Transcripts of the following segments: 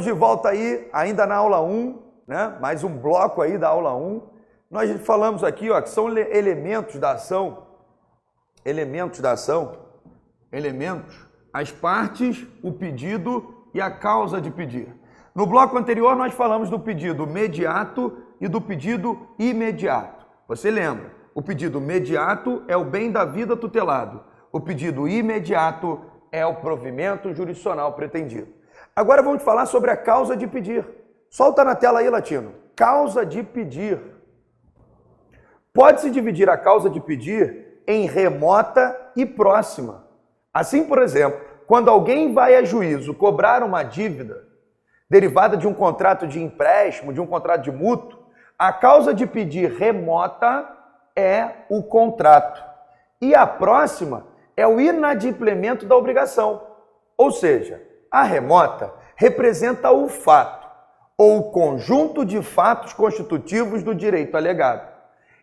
Estamos de volta aí, ainda na aula 1, né? Mais um bloco aí da aula 1. Nós falamos aqui, ó, que são elementos da ação, as partes, o pedido e a causa de pedir. No bloco anterior nós falamos do pedido mediato e do pedido imediato. Você lembra? O pedido mediato é o bem da vida tutelado. O pedido imediato é o provimento jurisdicional pretendido. Agora vamos falar sobre a causa de pedir. Solta na tela aí, Latino. Causa de pedir. Pode-se dividir a causa de pedir em remota e próxima. Assim, por exemplo, quando alguém vai a juízo cobrar uma dívida derivada de um contrato de empréstimo, de um contrato de mútuo, a causa de pedir remota é o contrato. E a próxima é o inadimplemento da obrigação. Ou seja, a remota representa o fato ou o conjunto de fatos constitutivos do direito alegado.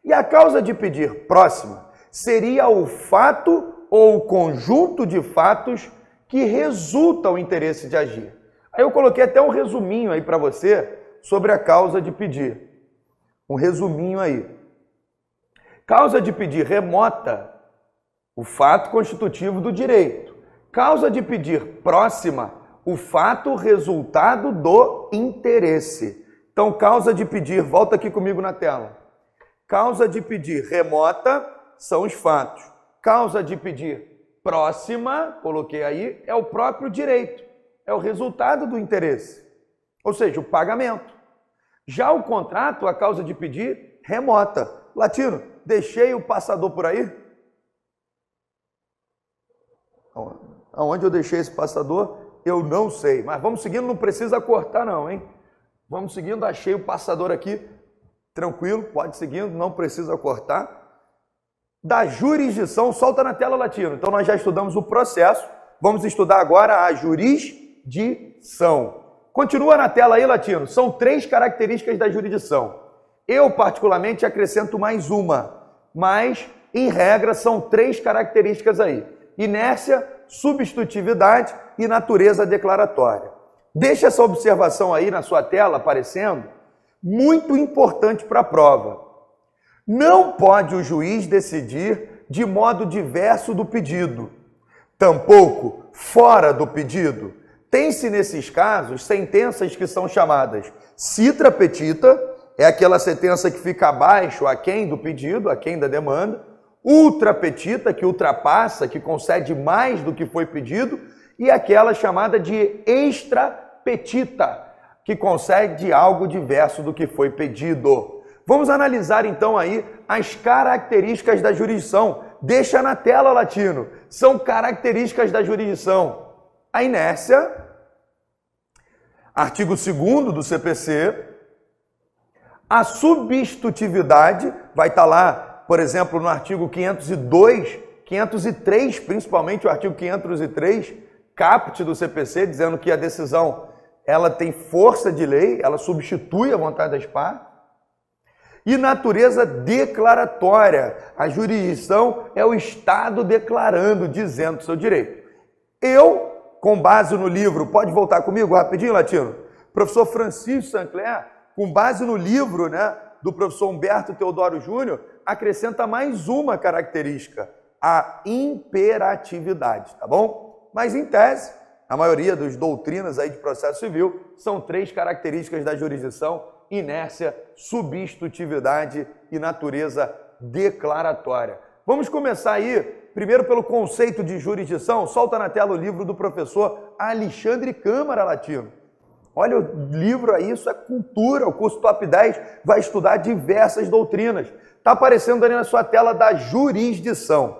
E a causa de pedir próxima seria o fato ou o conjunto de fatos que resulta o interesse de agir. Aí eu coloquei até um resuminho aí para você sobre a causa de pedir. Um resuminho aí. Causa de pedir remota, o fato constitutivo do direito. Causa de pedir próxima, o fato resultado do interesse. Então, causa de pedir, volta aqui comigo na tela. Causa de pedir remota são os fatos. Causa de pedir próxima, coloquei aí, é o próprio direito. É o resultado do interesse. Ou seja, o pagamento. Já o contrato, a causa de pedir remota. Latino, deixei o passador por aí? Aonde eu deixei esse passador? Eu não sei, mas vamos seguindo, não precisa cortar não, hein? Vamos seguindo, achei o passador aqui, tranquilo, pode ir seguindo, não precisa cortar. Da jurisdição, solta na tela, Latino. Então nós já estudamos o processo, vamos estudar agora a jurisdição. Continua na tela aí, Latino, são 3 características da jurisdição. Eu particularmente acrescento mais uma, mas em regra são 3 características aí. Inércia, substitutividade e natureza declaratória. Deixa essa observação aí na sua tela aparecendo, muito importante para a prova. Não pode o juiz decidir de modo diverso do pedido, tampouco fora do pedido. Tem-se nesses casos sentenças que são chamadas citra petita, é aquela sentença que fica abaixo, aquém do pedido, aquém da demanda, ultra petita, que ultrapassa, que concede mais do que foi pedido, e aquela chamada de extra petita, que concede algo diverso do que foi pedido. Vamos analisar então aí as características da jurisdição. Deixa na tela, Latino. São características da jurisdição. A inércia, artigo 2º do CPC, a substitutividade, vai estar lá, por exemplo, no artigo 502, 503, principalmente o artigo 503, caput do CPC, dizendo que a decisão ela tem força de lei, ela substitui a vontade das partes. E natureza declaratória, a jurisdição é o Estado declarando, dizendo seu direito. Eu, com base no livro, pode voltar comigo rapidinho, Latino? Professor Francisco Sancler, com base no livro, né, do professor Humberto Teodoro Júnior, acrescenta mais uma característica, a imperatividade, tá bom? Mas em tese, a maioria das doutrinas aí de processo civil são 3 características da jurisdição: inércia, substitutividade e natureza declaratória. Vamos começar aí, primeiro pelo conceito de jurisdição. Solta na tela o livro do professor Alexandre Câmara, Latino. Olha o livro aí, isso é cultura, o curso Top 10 vai estudar diversas doutrinas. Está aparecendo ali na sua tela da jurisdição.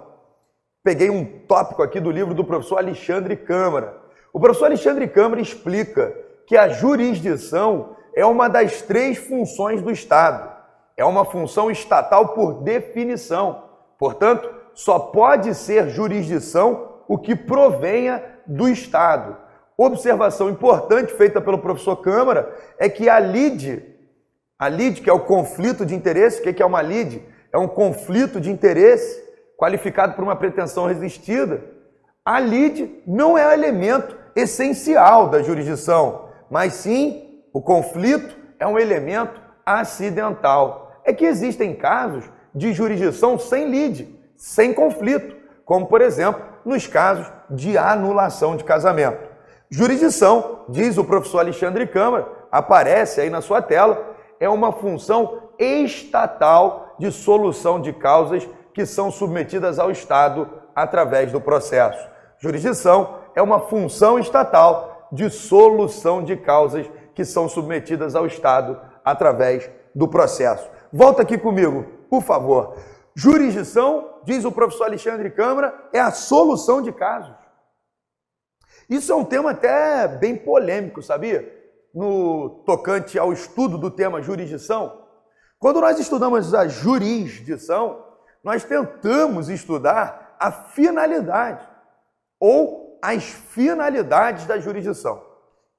Peguei um tópico aqui do livro do professor Alexandre Câmara. O professor Alexandre Câmara explica que a jurisdição é uma das 3 funções do Estado. É uma função estatal por definição. Portanto, só pode ser jurisdição o que provenha do Estado. Observação importante feita pelo professor Câmara é que a lide, que é o conflito de interesse, o que é uma lide? É um conflito de interesse qualificado por uma pretensão resistida. A lide não é o elemento essencial da jurisdição, mas sim o conflito é um elemento acidental. É que existem casos de jurisdição sem lide, sem conflito, como por exemplo nos casos de anulação de casamento. Jurisdição, diz o professor Alexandre Câmara, aparece aí na sua tela, é uma função estatal de solução de causas que são submetidas ao Estado através do processo. Jurisdição é uma função estatal de solução de causas que são submetidas ao Estado através do processo. Volta aqui comigo, por favor. Jurisdição, diz o professor Alexandre Câmara, é a solução de casos. Isso é um tema até bem polêmico, sabia? No tocante ao estudo do tema jurisdição. Quando nós estudamos a jurisdição, nós tentamos estudar a finalidade ou as finalidades da jurisdição.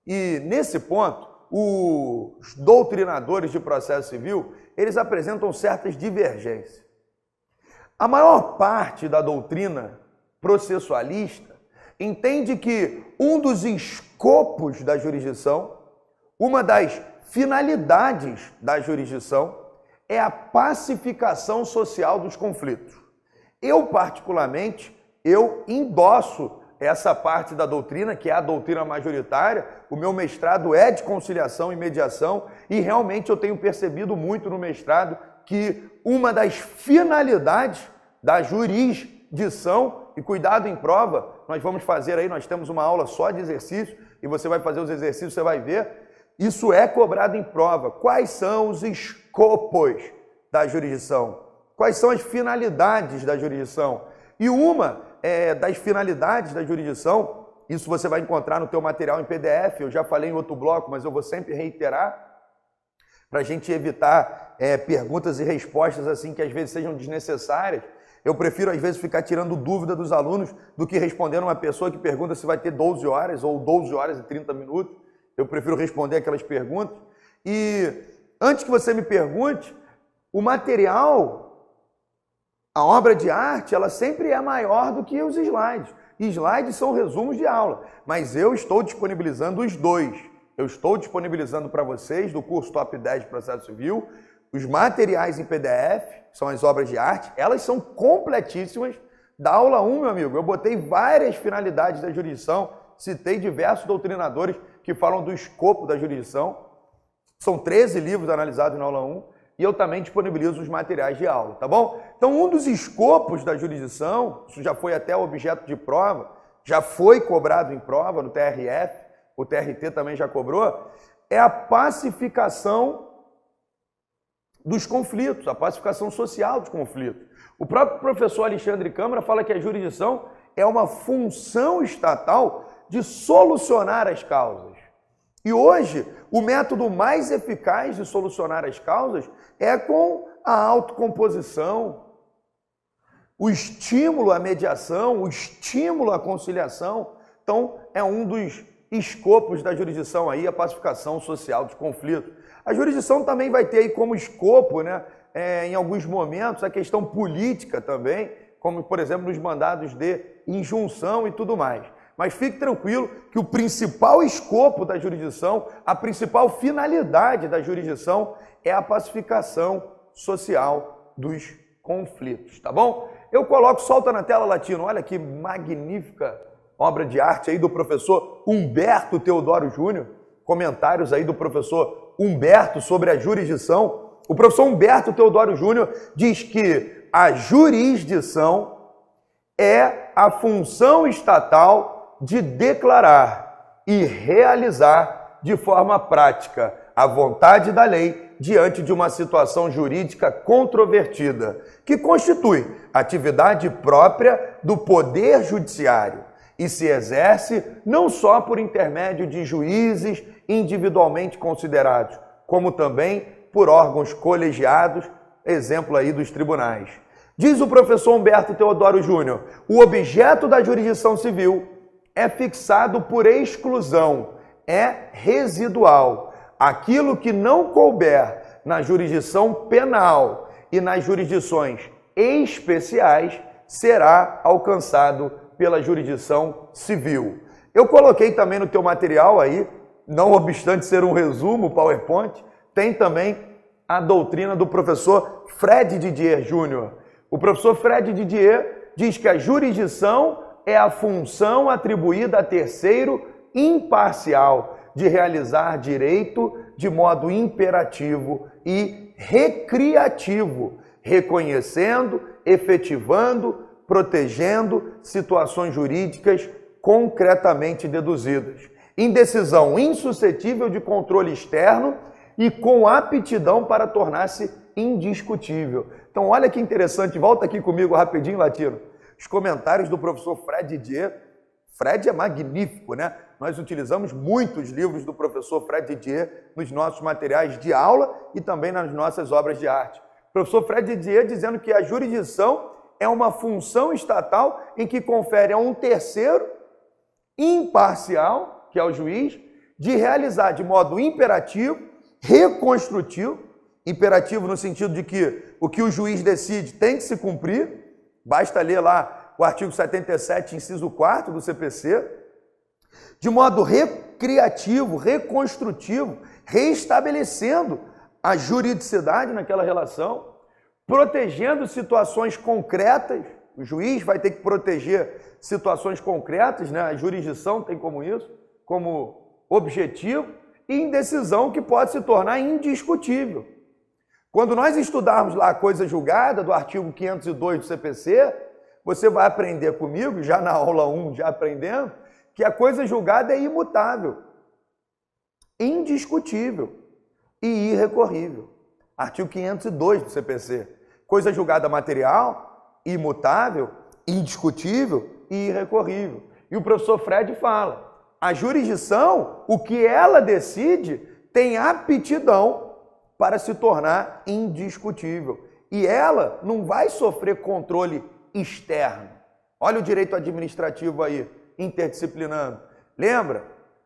E nesse ponto, os doutrinadores de processo civil, eles apresentam certas divergências. A maior parte da doutrina processualista entende que um dos escopos da jurisdição, uma das finalidades da jurisdição, é a pacificação social dos conflitos. Eu, particularmente, endosso essa parte da doutrina, que é a doutrina majoritária. O meu mestrado é de conciliação e mediação e realmente eu tenho percebido muito no mestrado que uma das finalidades da jurisdição, e cuidado em prova, nós vamos fazer aí, nós temos uma aula só de exercício e você vai fazer os exercícios, você vai ver, isso é cobrado em prova. Quais são os escopos da jurisdição? Quais são as finalidades da jurisdição? E uma das finalidades da jurisdição, isso você vai encontrar no teu material em PDF, eu já falei em outro bloco, mas eu vou sempre reiterar, para a gente evitar perguntas e respostas assim que às vezes sejam desnecessárias. Eu prefiro às vezes ficar tirando dúvida dos alunos do que respondendo uma pessoa que pergunta se vai ter 12 horas ou 12 horas e 30 minutos. Eu prefiro responder aquelas perguntas. E antes que você me pergunte, o material, a obra de arte, ela sempre é maior do que os slides. Slides são resumos de aula, mas eu estou disponibilizando os dois. Eu estou disponibilizando para vocês, do curso Top 10 de Processo Civil, os materiais em PDF, são as obras de arte, elas são completíssimas. Da aula 1, meu amigo, eu botei várias finalidades da jurisdição, citei diversos doutrinadores que falam do escopo da jurisdição. São 13 livros analisados na aula 1 e eu também disponibilizo os materiais de aula, tá bom? Então, um dos escopos da jurisdição, isso já foi até objeto de prova, já foi cobrado em prova no TRF, o TRT também já cobrou, é a pacificação dos conflitos, a pacificação social dos conflitos. O próprio professor Alexandre Câmara fala que a jurisdição é uma função estatal de solucionar as causas. E hoje, o método mais eficaz de solucionar as causas é com a autocomposição, o estímulo à mediação, o estímulo à conciliação. Então, é um dos escopos da jurisdição aí, a pacificação social dos conflitos. A jurisdição também vai ter aí como escopo, né, em alguns momentos, a questão política também, como, por exemplo, nos mandados de injunção e tudo mais. Mas fique tranquilo que o principal escopo da jurisdição, a principal finalidade da jurisdição é a pacificação social dos conflitos, tá bom? Eu coloco, solta na tela, Latino, olha que magnífica obra de arte aí do professor Humberto Teodoro Júnior, comentários aí do professor Humberto sobre a jurisdição. O professor Humberto Teodoro Júnior diz que a jurisdição é a função estatal de declarar e realizar de forma prática a vontade da lei diante de uma situação jurídica controvertida, que constitui atividade própria do Poder Judiciário e se exerce não só por intermédio de juízes individualmente considerados, como também por órgãos colegiados, exemplo aí dos tribunais. Diz o professor Humberto Teodoro Júnior, o objeto da jurisdição civil é fixado por exclusão, é residual. Aquilo que não couber na jurisdição penal e nas jurisdições especiais será alcançado pela jurisdição civil. Eu coloquei também no teu material aí, não obstante ser um resumo, PowerPoint, tem também a doutrina do professor Fred Didier Júnior. O professor Fred Didier diz que a jurisdição é a função atribuída a terceiro imparcial de realizar direito de modo imperativo e recreativo, reconhecendo, efetivando, protegendo situações jurídicas concretamente deduzidas, em decisão insuscetível de controle externo e com aptidão para tornar-se indiscutível. Então, olha que interessante, volta aqui comigo rapidinho, Latino. Os comentários do professor Fred Didier. Fred é magnífico, né? Nós utilizamos muitos livros do professor Fred Didier nos nossos materiais de aula e também nas nossas obras de arte. O professor Fred Didier dizendo que a jurisdição é uma função estatal em que confere a um terceiro imparcial, que é o juiz, de realizar de modo imperativo, reconstrutivo, imperativo no sentido de que o que o juiz decide tem que se cumprir, basta ler lá o artigo 77, inciso 4 do CPC, de modo recreativo, reconstrutivo, reestabelecendo a juridicidade naquela relação, protegendo situações concretas. O juiz vai ter que proteger situações concretas, né? A jurisdição tem como isso, como objetivo, e em decisão que pode se tornar indiscutível. Quando nós estudarmos lá a coisa julgada do artigo 502 do CPC, você vai aprender comigo, já na aula 1, já aprendendo, que a coisa julgada é imutável, indiscutível e irrecorrível. Artigo 502 do CPC. Coisa julgada material, imutável, indiscutível e irrecorrível. E o professor Fred fala, a jurisdição, o que ela decide, tem aptidão para se tornar indiscutível. E ela não vai sofrer controle externo. Olha o direito administrativo aí, interdisciplinando. Lembra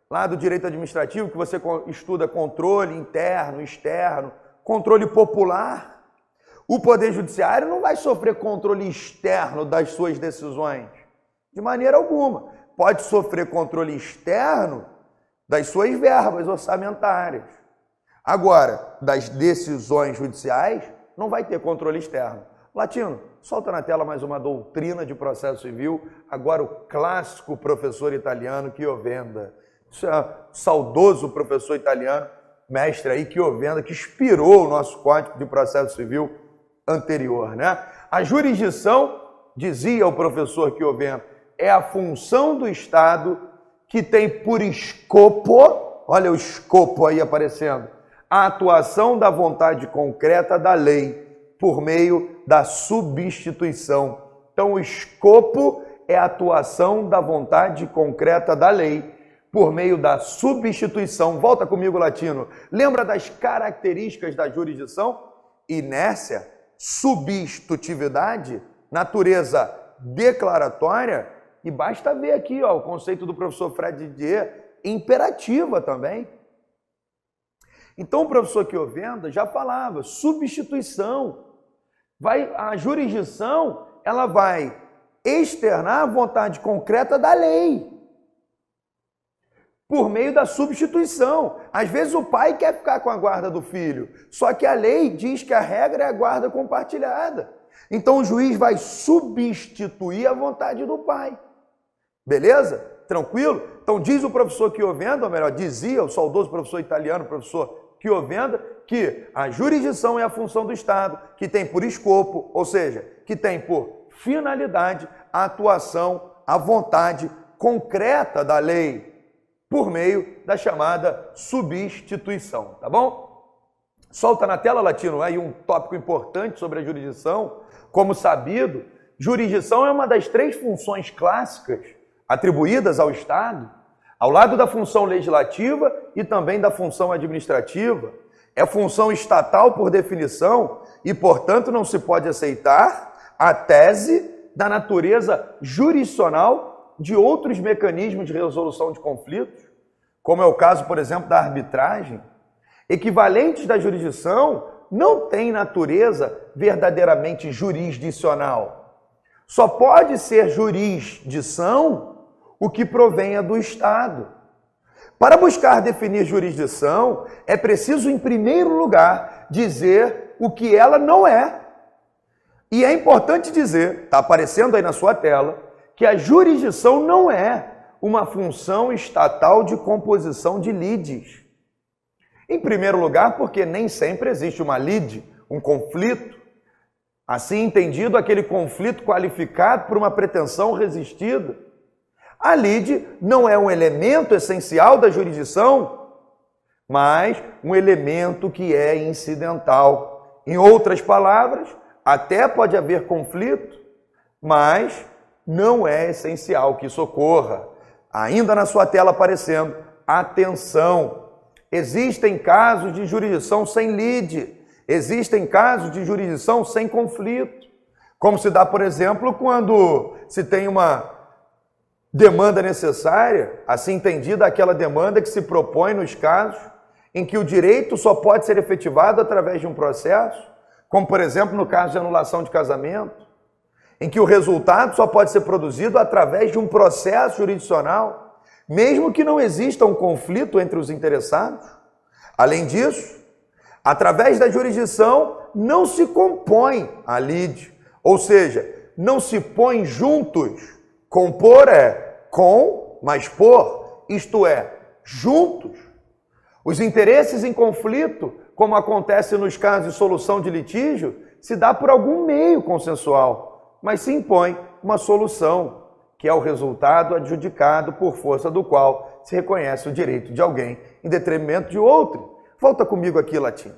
lá do direito administrativo que você estuda controle interno, externo, controle popular? O Poder Judiciário não vai sofrer controle externo das suas decisões, de maneira alguma. Pode sofrer controle externo das suas verbas orçamentárias. Agora, das decisões judiciais, não vai ter controle externo. Latino, solta na tela mais uma doutrina de processo civil, agora o clássico professor italiano Chiovenda. Isso é saudoso professor italiano, mestre aí Chiovenda, que inspirou o nosso Código de Processo Civil anterior, né? A jurisdição, dizia o professor Chiovenda, é a função do Estado que tem por escopo, olha o escopo aí aparecendo, a atuação da vontade concreta da lei por meio da substituição. Então, o escopo é a atuação da vontade concreta da lei por meio da substituição. Volta comigo, Latino. Lembra das características da jurisdição? Inércia, substitutividade, natureza declaratória, e basta ver aqui ó, o conceito do professor Fred Didier, imperativa também. Então o professor Chiovenda já falava, substituição. A jurisdição ela vai externar a vontade concreta da lei por meio da substituição. Às vezes o pai quer ficar com a guarda do filho, só que a lei diz que a regra é a guarda compartilhada. Então o juiz vai substituir a vontade do pai. Beleza? Tranquilo? Então diz o professor Chiovenda, ou melhor, dizia o saudoso professor italiano, professor Chiovenda, que a jurisdição é a função do Estado, que tem por escopo, ou seja, que tem por finalidade a atuação, a vontade concreta da lei, por meio da chamada substituição, tá bom? Solta na tela, Latino, aí um tópico importante sobre a jurisdição. Como sabido, jurisdição é uma das 3 funções clássicas atribuídas ao Estado, ao lado da função legislativa e também da função administrativa. É função estatal por definição e, portanto, não se pode aceitar a tese da natureza jurisdicional de outros mecanismos de resolução de conflitos, como é o caso, por exemplo, da arbitragem. Equivalentes da jurisdição não têm natureza verdadeiramente jurisdicional. Só pode ser jurisdição o que provenha do Estado. Para buscar definir jurisdição, é preciso, em primeiro lugar, dizer o que ela não é. E é importante dizer, está aparecendo aí na sua tela, que a jurisdição não é uma função estatal de composição de lides. Em primeiro lugar, porque nem sempre existe uma lide, um conflito. Assim entendido, aquele conflito qualificado por uma pretensão resistida. A lide não é um elemento essencial da jurisdição, mas um elemento que é incidental. Em outras palavras, até pode haver conflito, mas não é essencial que isso ocorra. Ainda na sua tela aparecendo, atenção, existem casos de jurisdição sem lide, existem casos de jurisdição sem conflito, como se dá, por exemplo, quando se tem uma demanda necessária, assim entendida aquela demanda que se propõe nos casos em que o direito só pode ser efetivado através de um processo, como, por exemplo, no caso de anulação de casamento, em que o resultado só pode ser produzido através de um processo jurisdicional, mesmo que não exista um conflito entre os interessados. Além disso, através da jurisdição não se compõe a lide, ou seja, não se põe juntos. Compor é com, mas por, isto é, juntos. Os interesses em conflito, como acontece nos casos de solução de litígio, se dá por algum meio consensual, mas se impõe uma solução, que é o resultado adjudicado por força do qual se reconhece o direito de alguém em detrimento de outro. Volta comigo aqui, Latino.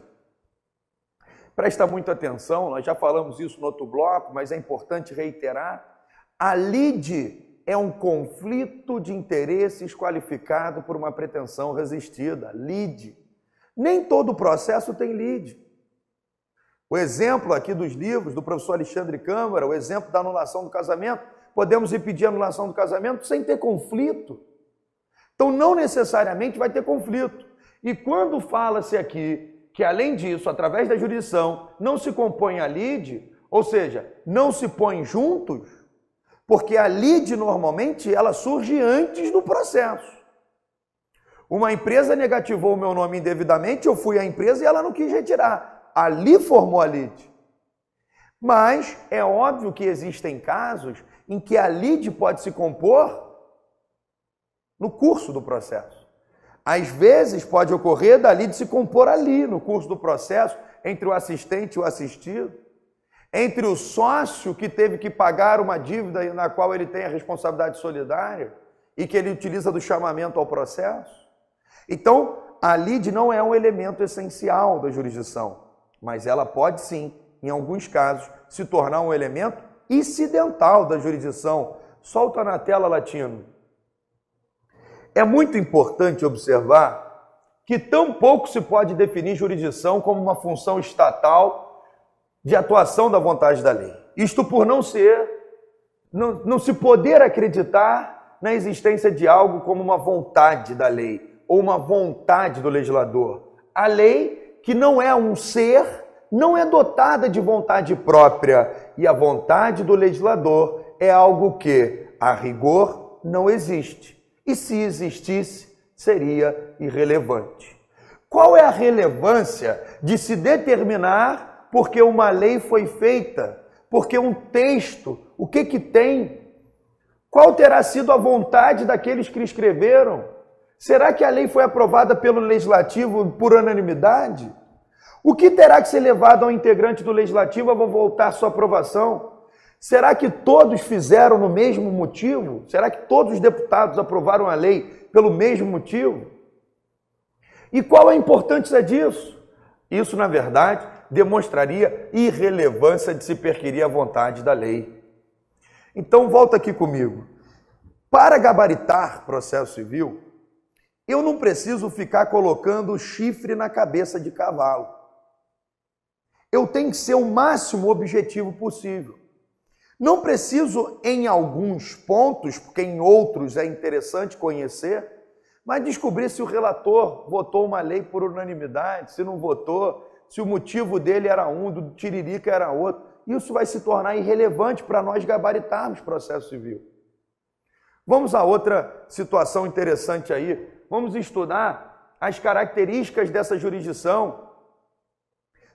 Presta muita atenção, nós já falamos isso no outro bloco, mas é importante reiterar. A lide é um conflito de interesses qualificado por uma pretensão resistida, lide. Nem todo processo tem lide. O exemplo aqui dos livros do professor Alexandre Câmara, o exemplo da anulação do casamento, podemos impedir a anulação do casamento sem ter conflito. Então, não necessariamente vai ter conflito. E quando fala-se aqui que, além disso, através da jurisdição, não se compõe a lide, ou seja, não se põe juntos, porque a lide, normalmente, ela surge antes do processo. Uma empresa negativou o meu nome indevidamente, eu fui à empresa e ela não quis retirar. Ali formou a lide. Mas é óbvio que existem casos em que a lide pode se compor no curso do processo. Às vezes pode ocorrer da lide se compor ali, no curso do processo, entre o assistente e o assistido. Entre o sócio que teve que pagar uma dívida na qual ele tem a responsabilidade solidária e que ele utiliza do chamamento ao processo. Então, a lide não é um elemento essencial da jurisdição, mas ela pode sim, em alguns casos, se tornar um elemento incidental da jurisdição. Solta na tela, Latino. É muito importante observar que tão pouco se pode definir jurisdição como uma função estatal de atuação da vontade da lei. Isto por não se poder acreditar na existência de algo como uma vontade da lei ou uma vontade do legislador. A lei, que não é um ser, não é dotada de vontade própria, e a vontade do legislador é algo que, a rigor, não existe. E se existisse, seria irrelevante. Qual é a relevância de se determinar porque uma lei foi feita, porque um texto, o que tem? Qual terá sido a vontade daqueles que escreveram? Será que a lei foi aprovada pelo legislativo por unanimidade? O que terá que ser levado ao integrante do legislativo a voltar sua aprovação? Será que todos fizeram no mesmo motivo? Será que todos os deputados aprovaram a lei pelo mesmo motivo? E qual a importância disso? Isso, na verdade, demonstraria irrelevância de se perquirir a vontade da lei. Então, volta aqui comigo. Para gabaritar processo civil, eu não preciso ficar colocando chifre na cabeça de cavalo. Eu tenho que ser o máximo objetivo possível. Não preciso, em alguns pontos, porque em outros é interessante conhecer, mas descobrir se o relator votou uma lei por unanimidade, se não votou, se o motivo dele era um, do Tiririca era outro. Isso vai se tornar irrelevante para nós gabaritarmos processo civil. Vamos a outra situação interessante aí. Vamos estudar as características dessa jurisdição.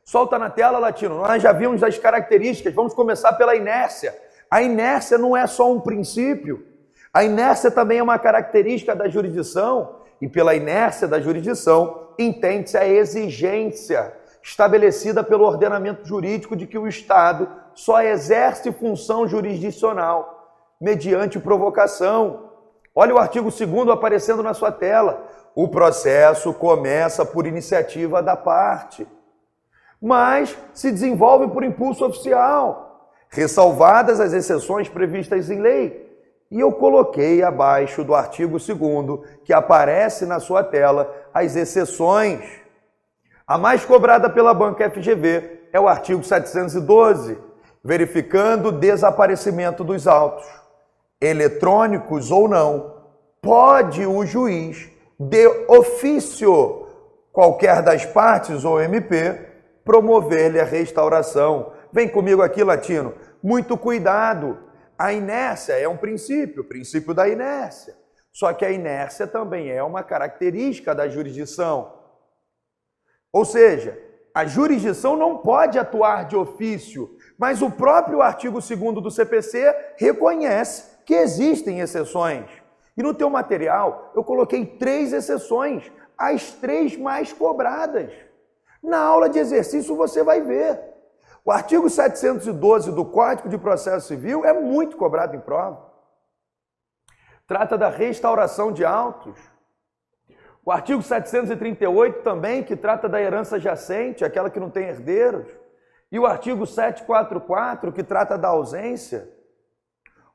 Solta na tela, Latino. Nós já vimos as características. Vamos começar pela inércia. A inércia não é só um princípio. A inércia também é uma característica da jurisdição. E pela inércia da jurisdição, entende-se a exigência estabelecida pelo ordenamento jurídico de que o Estado só exerce função jurisdicional mediante provocação. Olha o artigo 2º aparecendo na sua tela. O processo começa por iniciativa da parte, mas se desenvolve por impulso oficial, ressalvadas as exceções previstas em lei. E eu coloquei abaixo do artigo 2º, que aparece na sua tela, as exceções. A mais cobrada pela banca FGV é o artigo 712, verificando o desaparecimento dos autos, eletrônicos ou não, pode o juiz, de ofício, qualquer das partes ou MP, promover-lhe a restauração. Vem comigo aqui, Latino. Muito cuidado. A inércia é um princípio, o princípio da inércia. Só que a inércia também é uma característica da jurisdição. Ou seja, a jurisdição não pode atuar de ofício, mas o próprio artigo 2º do CPC reconhece que existem exceções. E no teu material eu coloquei 3 exceções, as 3 mais cobradas. Na aula de exercício você vai ver. O artigo 712 do Código de Processo Civil é muito cobrado em prova. Trata da restauração de autos. O artigo 738 também, que trata da herança jacente, aquela que não tem herdeiros. E o artigo 744, que trata da ausência.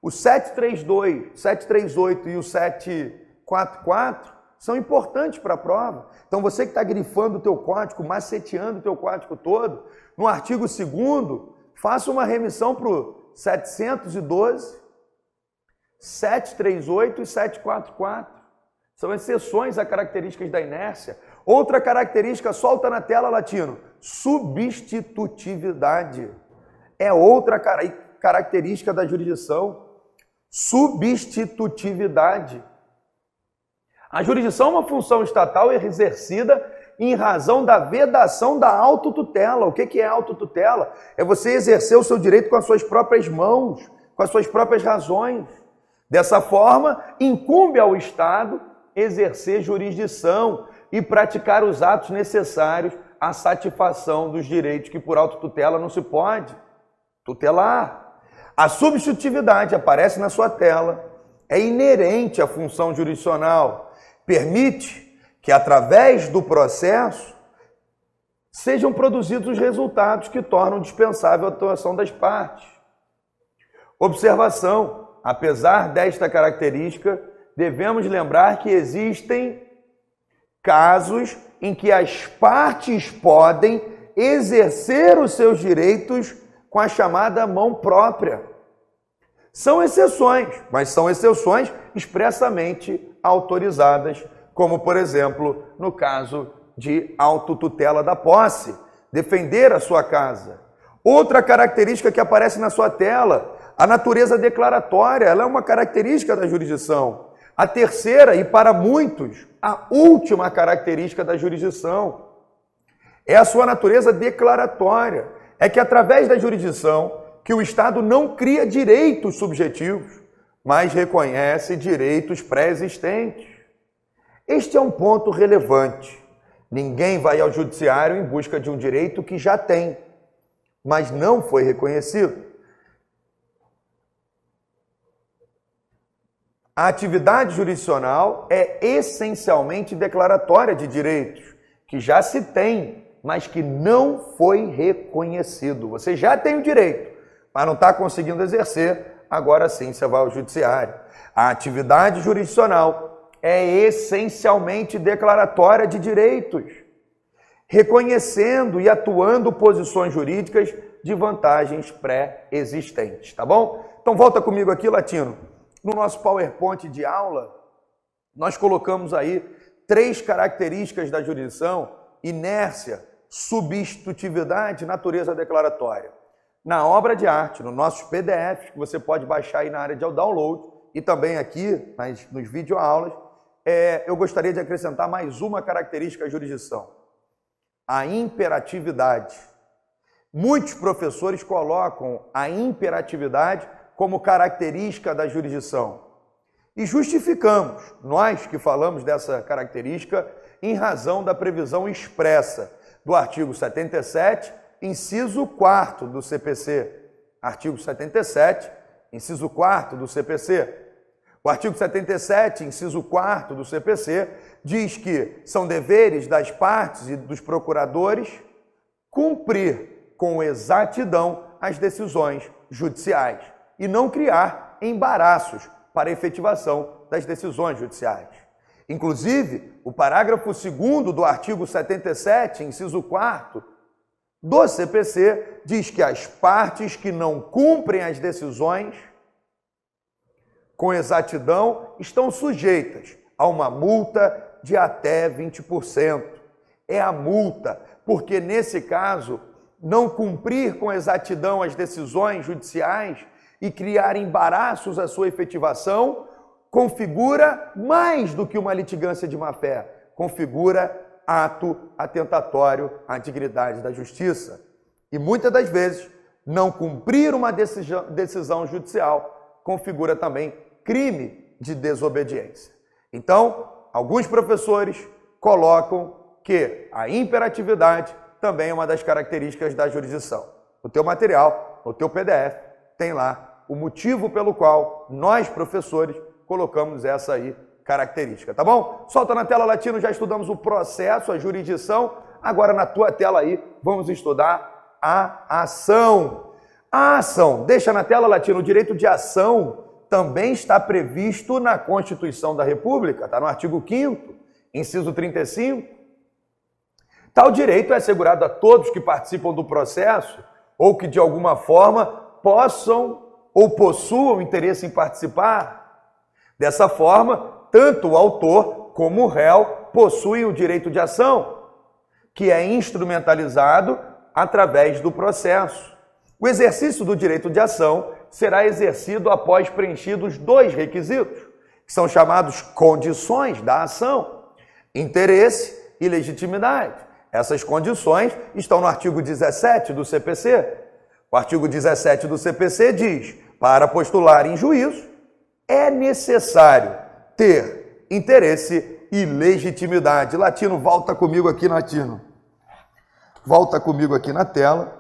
O 732, 738 e o 744 são importantes para a prova. Então você que está grifando o teu código, maceteando o teu código todo, no artigo 2º, faça uma remissão para o 712, 738 e 744. São exceções a características da inércia. Outra característica, solta na tela, Latino, substitutividade. É outra característica da jurisdição. Substitutividade. A jurisdição é uma função estatal exercida em razão da vedação da autotutela. O que é autotutela? É você exercer o seu direito com as suas próprias mãos, com as suas próprias razões. Dessa forma, incumbe ao Estado exercer jurisdição e praticar os atos necessários à satisfação dos direitos que por autotutela não se pode tutelar. A substitutividade aparece na sua tela, é inerente à função jurisdicional, permite que através do processo sejam produzidos os resultados que tornam dispensável a atuação das partes. Observação: apesar desta característica, devemos lembrar que existem casos em que as partes podem exercer os seus direitos com a chamada mão própria. São exceções, mas são exceções expressamente autorizadas, como, por exemplo, no caso de autotutela da posse, defender a sua casa. Outra característica que aparece na sua tela, a natureza declaratória, ela é uma característica da jurisdição. A terceira, e para muitos, a última característica da jurisdição é a sua natureza declaratória. É que através da jurisdição que o Estado não cria direitos subjetivos, mas reconhece direitos pré-existentes. Este é um ponto relevante. Ninguém vai ao judiciário em busca de um direito que já tem, mas não foi reconhecido. A atividade jurisdicional é essencialmente declaratória de direitos que já se tem, mas que não foi reconhecido. Você já tem o direito, mas não está conseguindo exercer, agora sim você vai ao judiciário. A atividade jurisdicional é essencialmente declaratória de direitos, reconhecendo e atuando posições jurídicas de vantagens pré-existentes, tá bom? Então volta comigo aqui, Latino. No nosso PowerPoint de aula, nós colocamos aí 3 características da jurisdição: inércia, substitutividade, natureza declaratória. Na obra de arte, nos nossos PDFs, que você pode baixar aí na área de download e também aqui nos videoaulas, eu gostaria de acrescentar mais uma característica da jurisdição: a imperatividade. Muitos professores colocam a imperatividade como característica da jurisdição. E justificamos, nós que falamos dessa característica, em razão da previsão expressa do artigo 77, inciso 4º do CPC. Artigo 77, inciso 4º do CPC. O artigo 77, inciso 4º do CPC, diz que são deveres das partes e dos procuradores cumprir com exatidão as decisões judiciais e não criar embaraços para a efetivação das decisões judiciais. Inclusive, o parágrafo 2º do artigo 77, inciso 4º do CPC, diz que as partes que não cumprem as decisões com exatidão estão sujeitas a uma multa de até 20%. É a multa, porque nesse caso, não cumprir com exatidão as decisões judiciais e criar embaraços à sua efetivação configura mais do que uma litigância de má-fé, configura ato atentatório à dignidade da justiça. E muitas das vezes, não cumprir uma decisão judicial configura também crime de desobediência. Então, alguns professores colocam que a imperatividade também é uma das características da jurisdição. No teu material, no teu PDF, tem lá o motivo pelo qual nós, professores, colocamos essa aí característica, tá bom? Solta na tela, Latino, já estudamos o processo, a jurisdição. Agora na tua tela aí, vamos estudar a ação. A ação, deixa na tela, Latino, o direito de ação também está previsto na Constituição da República, está no artigo 5º, inciso 35. Tal direito é assegurado a todos que participam do processo ou que de alguma forma possam ou possuam interesse em participar. Dessa forma, tanto o autor como o réu possuem o direito de ação, que é instrumentalizado através do processo. O exercício do direito de ação será exercido após preenchidos dois requisitos, que são chamados condições da ação: interesse e legitimidade. Essas condições estão no artigo 17 do CPC. O artigo 17 do CPC diz: para postular em juízo, é necessário ter interesse e legitimidade. Latino, volta comigo aqui, Latino. Volta comigo aqui na tela.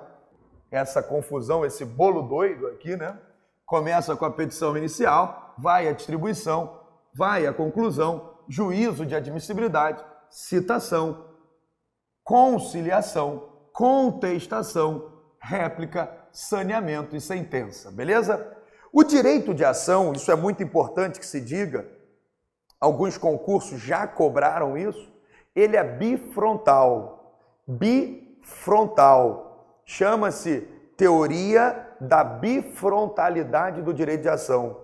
Essa confusão, esse bolo doido aqui, né? Começa com a petição inicial, vai a distribuição, vai a conclusão, juízo de admissibilidade, citação, conciliação, contestação, réplica, saneamento e sentença, beleza? O direito de ação, isso é muito importante que se diga, alguns concursos já cobraram isso, ele é bifrontal. Bifrontal. Chama-se teoria da bifrontalidade do direito de ação.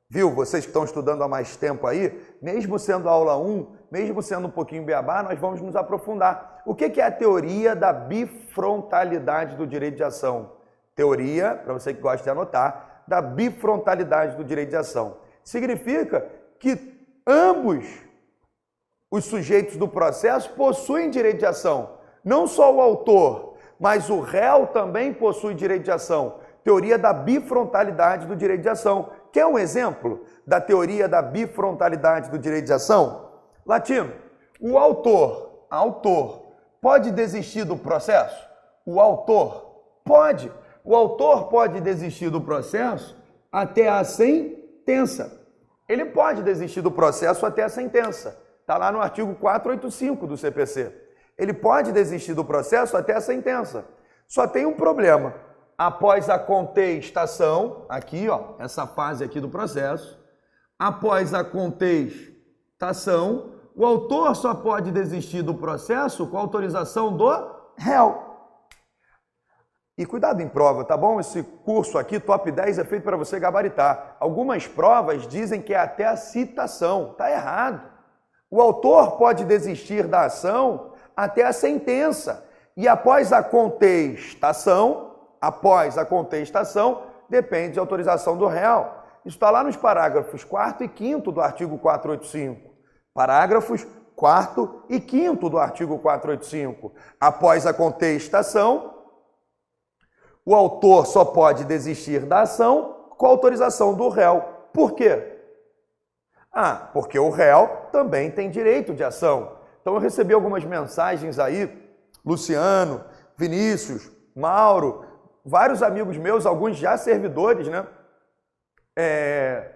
Viu? Vocês que estão estudando há mais tempo aí, mesmo sendo aula 1, mesmo sendo um pouquinho beabá, nós vamos nos aprofundar. O que é a teoria da bifrontalidade do direito de ação? Teoria, para você que gosta de anotar, da bifrontalidade do direito de ação. Significa que ambos os sujeitos do processo possuem direito de ação. Não só o autor, mas o réu também possui direito de ação. Teoria da bifrontalidade do direito de ação. Quer um exemplo da teoria da bifrontalidade do direito de ação? Latino, o autor pode desistir do processo? O autor pode. O autor pode desistir do processo até a sentença. Ele pode desistir do processo até a sentença. Está lá no artigo 485 do CPC. Ele pode desistir do processo até a sentença. Só tem um problema. Após a contestação, aqui, ó, essa fase aqui do processo, após a contestação, o autor só pode desistir do processo com autorização do réu. E cuidado em prova, tá bom? Esse curso aqui, top 10, é feito para você gabaritar. Algumas provas dizem que é até a citação. Tá errado. O autor pode desistir da ação até a sentença. E após a contestação, depende de autorização do réu. Isso está lá nos parágrafos 4º e 5º do artigo 485. Parágrafos 4º e 5º do artigo 485. Após a contestação, o autor só pode desistir da ação com a autorização do réu. Por quê? Porque o réu também tem direito de ação. Então eu recebi algumas mensagens aí, Luciano, Vinícius, Mauro, vários amigos meus, alguns já servidores, né?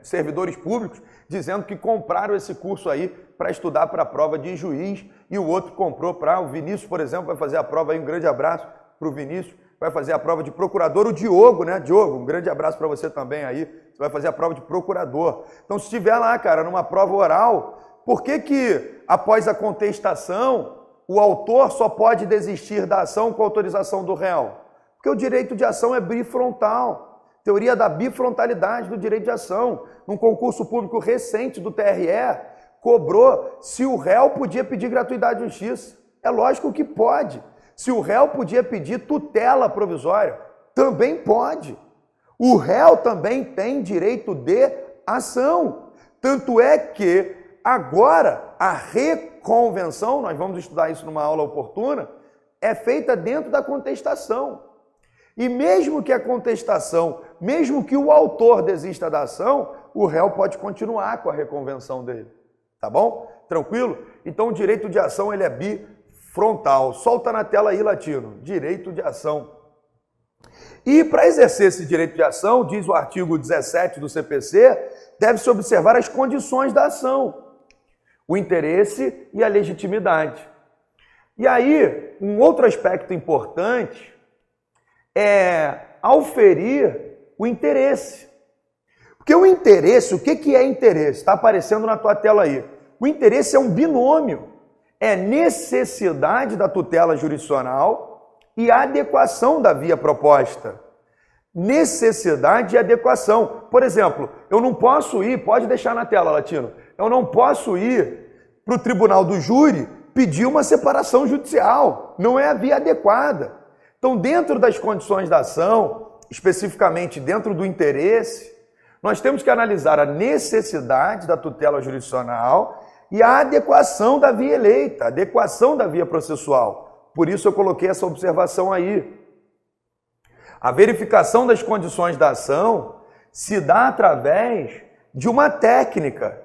Servidores públicos, dizendo que compraram esse curso aí para estudar para a prova de juiz e o outro comprou para... O Vinícius, por exemplo, vai fazer a prova aí, um grande abraço para o Vinícius, vai fazer a prova de procurador, o Diogo, né? Diogo, um grande abraço para você também aí, você vai fazer a prova de procurador. Então, se estiver lá, cara, numa prova oral, por que após a contestação, o autor só pode desistir da ação com autorização do réu? Porque o direito de ação é bifrontal. Teoria da bifrontalidade do direito de ação. Num concurso público recente do TRE, cobrou se o réu podia pedir gratuidade de justiça. É lógico que pode. Se o réu podia pedir tutela provisória, também pode. O réu também tem direito de ação. Tanto é que agora a reconvenção, nós vamos estudar isso numa aula oportuna, é feita dentro da contestação. E mesmo que a contestação, mesmo que o autor desista da ação, o réu pode continuar com a reconvenção dele. Tá bom? Tranquilo? Então o direito de ação ele é bifrontal. Solta na tela aí, Latino. Direito de ação. E para exercer esse direito de ação, diz o artigo 17 do CPC, deve-se observar as condições da ação, o interesse e a legitimidade. E aí, um outro aspecto importante é auferir o interesse. Porque o interesse, o que é interesse? Está aparecendo na tua tela aí. O interesse é um binômio. É necessidade da tutela jurisdicional e adequação da via proposta. Necessidade e adequação. Por exemplo, eu não posso ir, pode deixar na tela, Latino, eu não posso ir para o tribunal do júri pedir uma separação judicial. Não é a via adequada. Então, dentro das condições da ação, especificamente dentro do interesse, nós temos que analisar a necessidade da tutela jurisdicional e a adequação da via eleita, a adequação da via processual. Por isso eu coloquei essa observação aí. A verificação das condições da ação se dá através de uma técnica.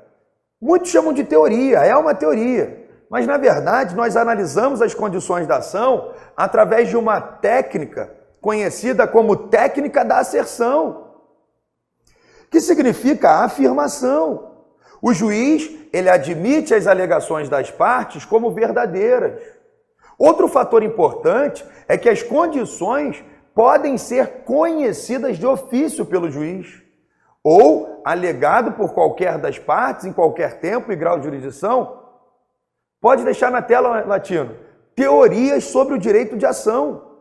Muitos chamam de teoria, é uma teoria. Mas, na verdade, nós analisamos as condições da ação através de uma técnica conhecida como técnica da asserção, que significa a afirmação. O juiz, ele admite as alegações das partes como verdadeiras. Outro fator importante é que as condições podem ser conhecidas de ofício pelo juiz, ou alegado por qualquer das partes, em qualquer tempo e grau de jurisdição. Pode deixar na tela, Latino. Teorias sobre o direito de ação.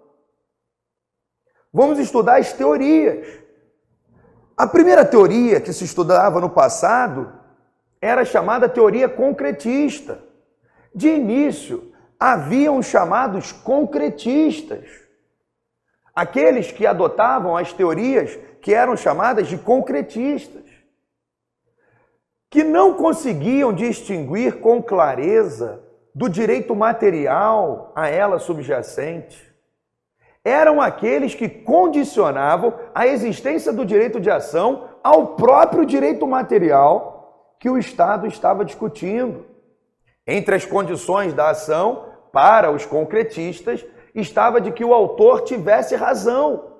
Vamos estudar as teorias. A primeira teoria que se estudava no passado era chamada teoria concretista. De início, haviam chamados concretistas. Aqueles que adotavam as teorias que eram chamadas de concretistas, que não conseguiam distinguir com clareza do direito material a ela subjacente. Eram aqueles que condicionavam a existência do direito de ação ao próprio direito material que o Estado estava discutindo. Entre as condições da ação, para os concretistas, estava de que o autor tivesse razão.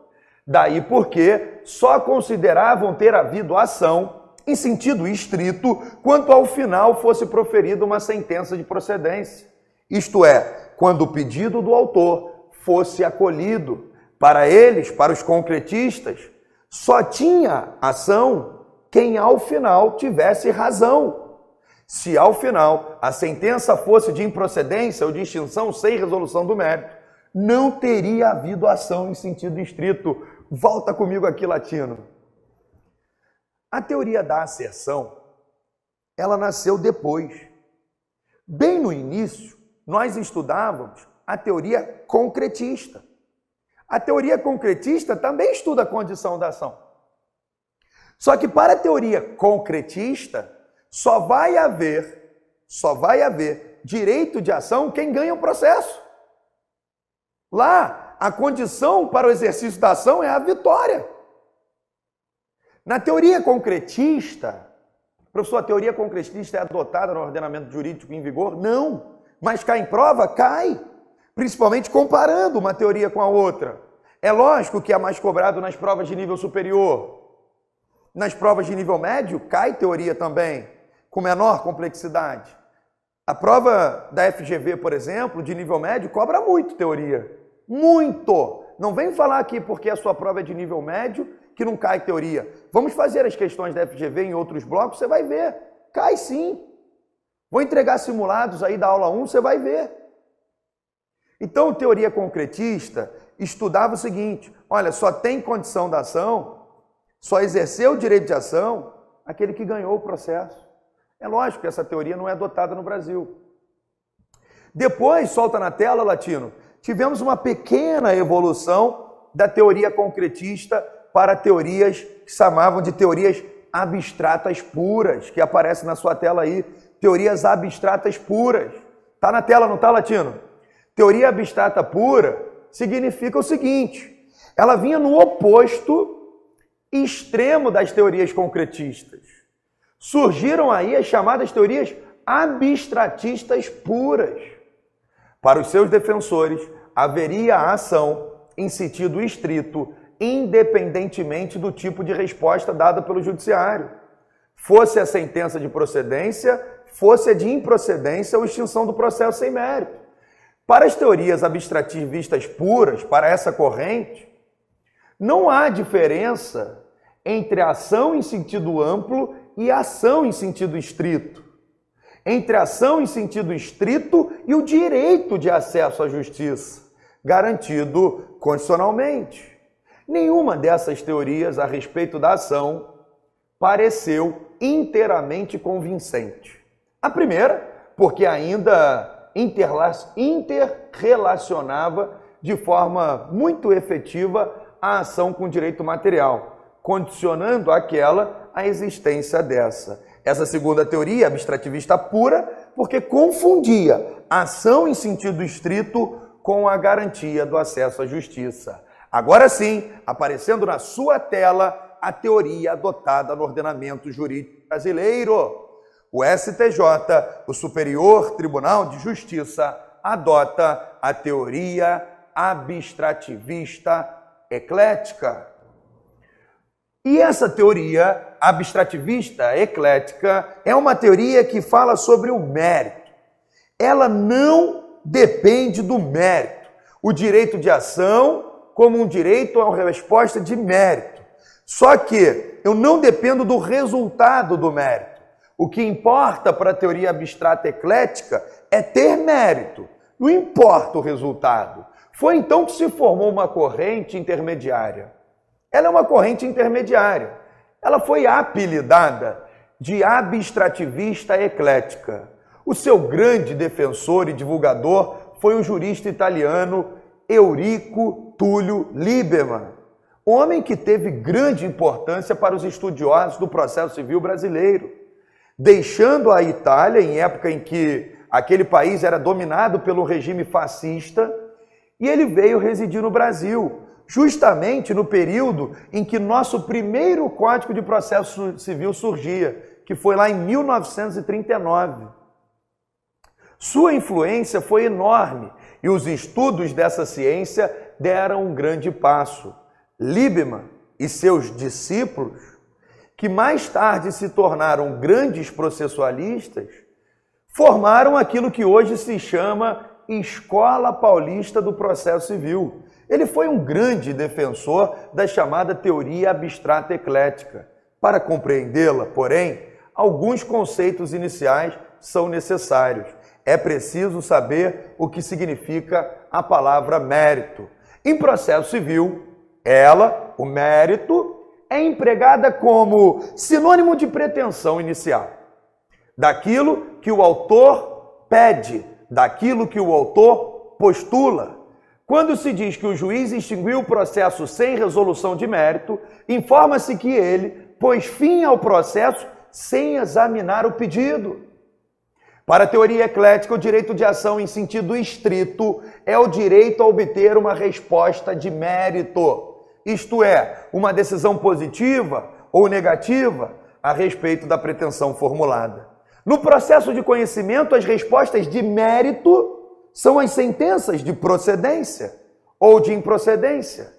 Daí porque só consideravam ter havido ação em sentido estrito, quanto ao final fosse proferida uma sentença de procedência. Isto é, quando o pedido do autor fosse acolhido. Para eles, para os concretistas, só tinha ação quem ao final tivesse razão. Se ao final a sentença fosse de improcedência ou de extinção sem resolução do mérito, não teria havido ação em sentido estrito. Volta comigo aqui, Latino. A teoria da asserção, ela nasceu depois. Bem no início, nós estudávamos a teoria concretista. A teoria concretista também estuda a condição da ação. Só que para a teoria concretista, só vai haver direito de ação quem ganha o processo. Lá, a condição para o exercício da ação é a vitória. Na teoria concretista, professor, a teoria concretista é adotada no ordenamento jurídico em vigor? Não. Mas cai em prova? Cai. Principalmente comparando uma teoria com a outra. É lógico que é mais cobrado nas provas de nível superior. Nas provas de nível médio, cai teoria também, com menor complexidade. A prova da FGV, por exemplo, de nível médio, cobra muito teoria. Muito! Não vem falar aqui porque a sua prova é de nível médio que não cai teoria. Vamos fazer as questões da FGV em outros blocos, você vai ver. Cai sim. Vou entregar simulados aí da aula 1, você vai ver. Então, teoria concretista estudava o seguinte: olha, só tem condição da ação, só exerceu o direito de ação aquele que ganhou o processo. É lógico que essa teoria não é adotada no Brasil. Depois, solta na tela, Latino, tivemos uma pequena evolução da teoria concretista para teorias que chamavam de teorias abstratas puras, que aparece na sua tela aí, teorias abstratas puras. Tá na tela, não tá, Latino? Teoria abstrata pura significa o seguinte: ela vinha no oposto extremo das teorias concretistas. Surgiram aí as chamadas teorias abstratistas puras. Para os seus defensores, haveria a ação em sentido estrito, independentemente do tipo de resposta dada pelo judiciário. Fosse a sentença de procedência, fosse a de improcedência ou extinção do processo sem mérito. Para as teorias abstrativistas puras, para essa corrente, não há diferença entre ação em sentido amplo e ação em sentido estrito. Entre ação em sentido estrito e o direito de acesso à justiça, garantido constitucionalmente. Nenhuma dessas teorias a respeito da ação pareceu inteiramente convincente. A primeira, porque ainda interrelacionava de forma muito efetiva a ação com direito material, condicionando aquela a existência dessa. Essa segunda teoria, abstrativista pura, porque confundia ação em sentido estrito com a garantia do acesso à justiça. Agora sim, aparecendo na sua tela, a teoria adotada no ordenamento jurídico brasileiro. O STJ, o Superior Tribunal de Justiça, adota a teoria abstrativista eclética. E essa teoria abstrativista eclética é uma teoria que fala sobre o mérito. Ela não depende do mérito. O direito de ação como um direito a uma resposta de mérito. Só que eu não dependo do resultado do mérito. O que importa para a teoria abstrata eclética é ter mérito. Não importa o resultado. Foi então que se formou uma corrente intermediária. Ela é uma corrente intermediária. Ela foi apelidada de abstrativista eclética. O seu grande defensor e divulgador foi o jurista italiano Eurico Túlio Lieberman, homem que teve grande importância para os estudiosos do processo civil brasileiro, deixando a Itália em época em que aquele país era dominado pelo regime fascista, e ele veio residir no Brasil, justamente no período em que nosso primeiro Código de Processo Civil surgia, que foi lá em 1939. Sua influência foi enorme e os estudos dessa ciência deram um grande passo. Lieberman e seus discípulos, que mais tarde se tornaram grandes processualistas, formaram aquilo que hoje se chama Escola Paulista do Processo Civil. Ele foi um grande defensor da chamada teoria abstrata eclética. Para compreendê-la, porém, alguns conceitos iniciais são necessários. É preciso saber o que significa a palavra mérito. Em processo civil, ela, o mérito, é empregada como sinônimo de pretensão inicial. Daquilo que o autor pede, daquilo que o autor postula. Quando se diz que o juiz extinguiu o processo sem resolução de mérito, informa-se que ele pôs fim ao processo sem examinar o pedido. Para a teoria eclética, o direito de ação em sentido estrito é o direito a obter uma resposta de mérito, isto é, uma decisão positiva ou negativa a respeito da pretensão formulada. No processo de conhecimento, as respostas de mérito são as sentenças de procedência ou de improcedência.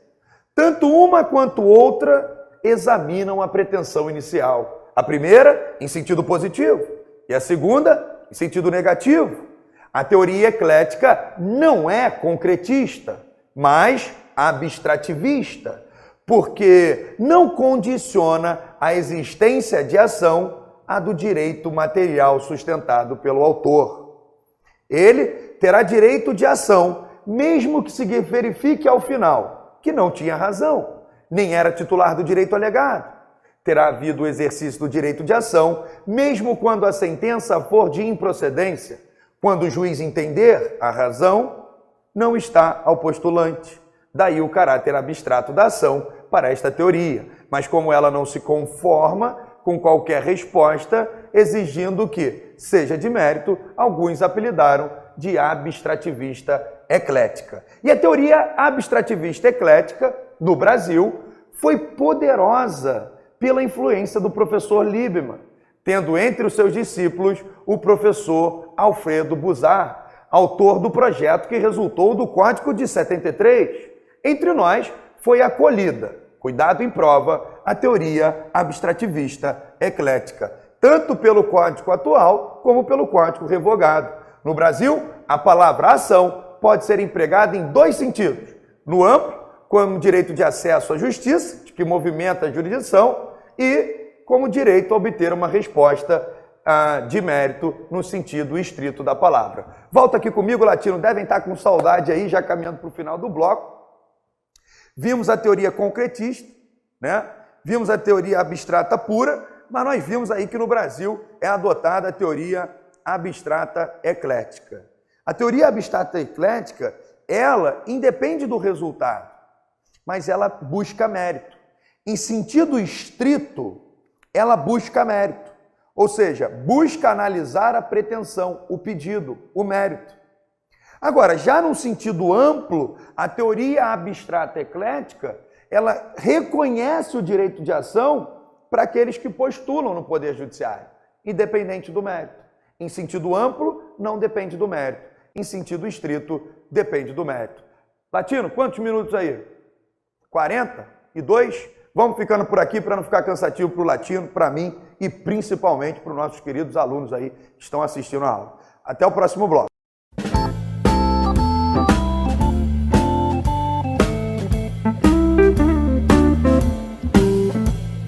Tanto uma quanto outra examinam a pretensão inicial. A primeira, em sentido positivo, e a segunda, em sentido negativo. A teoria eclética não é concretista, mas abstrativista, porque não condiciona a existência de ação à do direito material sustentado pelo autor. Ele terá direito de ação, mesmo que se verifique ao final que não tinha razão, nem era titular do direito alegado. Terá havido o exercício do direito de ação, mesmo quando a sentença for de improcedência, quando o juiz entender a razão, não está ao postulante. Daí o caráter abstrato da ação para esta teoria, mas como ela não se conforma com qualquer resposta, exigindo que seja de mérito, alguns apelidaram de abstrativista eclética. E a teoria abstrativista eclética, no Brasil, foi poderosa pela influência do professor Liebman, tendo entre os seus discípulos o professor Alfredo Buzard, autor do projeto que resultou do Código de 73. Entre nós foi acolhida, cuidado em prova, a teoria abstrativista eclética, tanto pelo Código atual como pelo Código revogado. No Brasil, a palavra ação pode ser empregada em dois sentidos. No amplo, como direito de acesso à justiça, que movimenta a jurisdição, e como direito a obter uma resposta de mérito no sentido estrito da palavra. Volta aqui comigo, Latino, devem estar com saudade aí, já caminhando para o final do bloco. Vimos a teoria concretista, né? Vimos a teoria abstrata pura, mas nós vimos aí que no Brasil é adotada a teoria abstrata eclética. A teoria abstrata eclética, ela independe do resultado, mas ela busca mérito. Em sentido estrito, ela busca mérito, ou seja, busca analisar a pretensão, o pedido, o mérito. Agora, já num sentido amplo, a teoria abstrata eclética, ela reconhece o direito de ação para aqueles que postulam no Poder Judiciário, independente do mérito. Em sentido amplo, não depende do mérito. Em sentido estrito, depende do mérito. Latino, quantos minutos aí? 42? Vamos ficando por aqui para não ficar cansativo para o Latino, para mim e principalmente para os nossos queridos alunos aí que estão assistindo a aula. Até o próximo bloco.